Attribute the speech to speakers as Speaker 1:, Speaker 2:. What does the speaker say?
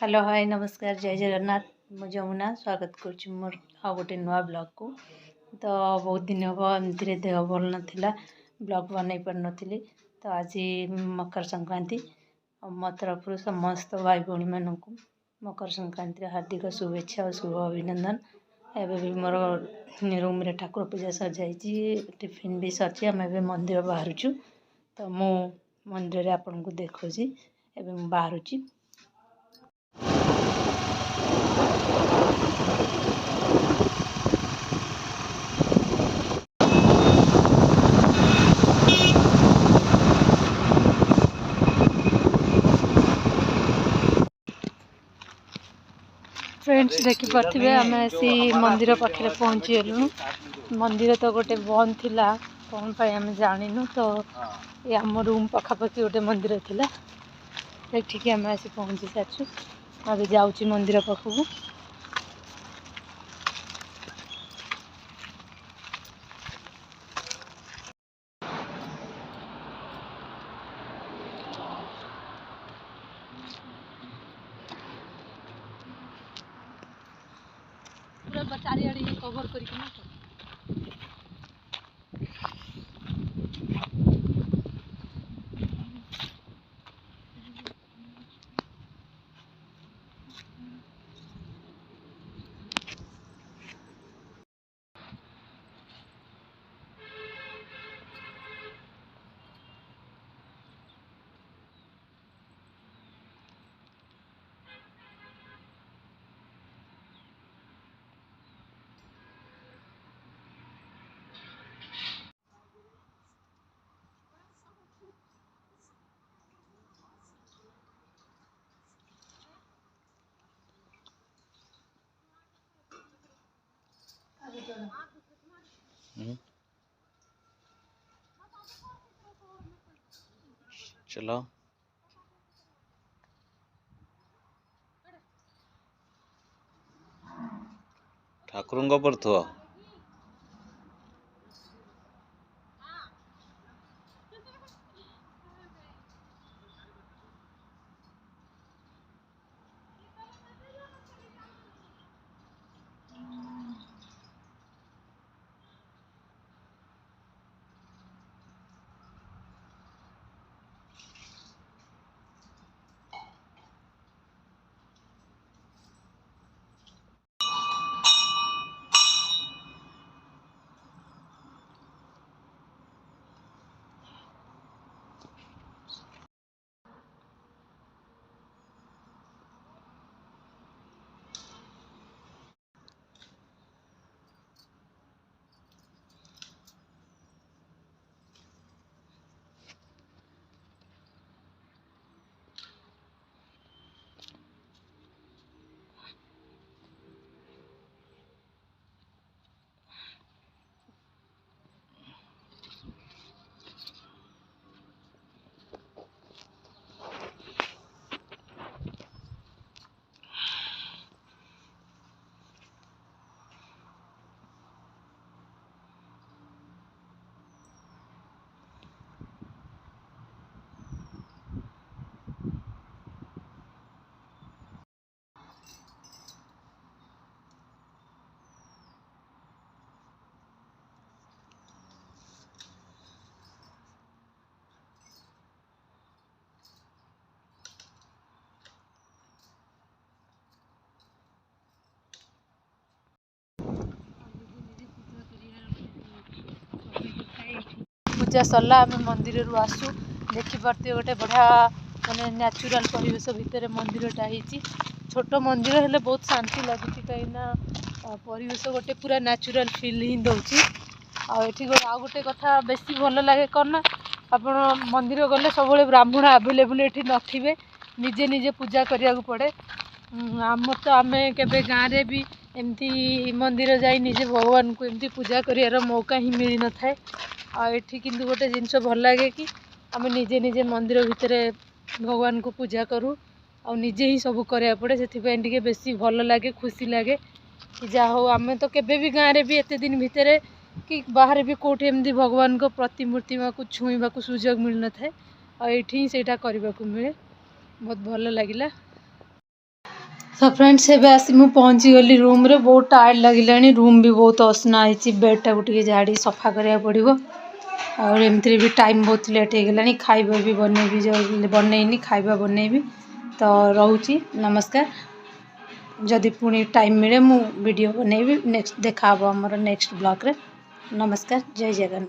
Speaker 1: Hello hi नमस्कार जय जगन्नाथ मु जमुना स्वागत करुँच मोर आ गोटे नुआ ब्लॉग को। तो बहुत दिन हम एमती देह भल नाला ब्लॉग बनई पार नी। तो आज मकर संक्रांति मो तरफ समस्त भाई भौणी मानक मकर संक्रांति हार्दिक शुभेच्छा और शुभ अभिनंदन। एवं भी मोर रूम रे ठाकुर पूजा सजाई टिफिन भी सरी आम ए मंदिर बाहर। तो मु मंदिर आपन को देखुची एवं बाहर। फ्रेंड्स देखी पारे आम आसी मंदिर पाखे पहुँची गलु। मंदिर तो गोटे बंद थिला कौन पाई आम जानिनु। तो ये आम रूम पखापाखि गोटे मंदिर थिला ठीक आम आसी पहुँची सारी। अभी जाऊँगी मंदिर पाखक। पूरा चारिआडे कवर करके
Speaker 2: चलो ठाकुर पर थो
Speaker 1: पूजा सरला आम मंदिर रू आसु देखिपे गोटे बढ़िया माने नेचुरल परिवेश भितर मंदिरटा होती। छोट मंदिर हेले बहुत शांति लगुच कहीं परिवेश गोटे पूरा नेचुरल फील ही दौर। आ गोटे कथा बेसी भल लगे कौन ना आप मंदिर गले सब ब्राह्मण आवेलेबल ये नथिबे निजे निजे पूजा करिया पड़े। आम तो आम के गाँव भी एमती मंदिर जाई निजे भगवान को एमती पूजा कर मौका ही मिल न थाए। आठी किंतु गोटे जिनस भल लगे कि आम निजे निजे मंदिर भितर भगवान को पूजा करूँ आ निजे ही सब करा पड़े से बेसी भल लगे खुशी लगे कि जा हो आम तो केबे भी गाँव में भी एत दिन भितर कि बाहर भी कौटे एमती भगवान को प्रतिमूर्ति को छुईवा को सुजोग मिल न थाए। आठी से करने को मिले बहुत भल लगिला। तो फ्रेंड्स एबे आसी मु पहुँची गली रूम रे बहुत टायर्ड लगिलानी रूम भी बहुत असना है बेड टा गोटे झाड़ी सफा करिया पड़ो और एमती भी टाइम बहुत लेट हो गलानी खाइबा भी बनैबी जो बनैनी खाइबा बनैबी तो रोची नमस्कार जदि पुणी टाइम मिले मु वीडियो बनैबी नेक्स्ट देखा हमर नेक्स्ट ब्लॉग रे नमस्कार जय जगन्नाथ।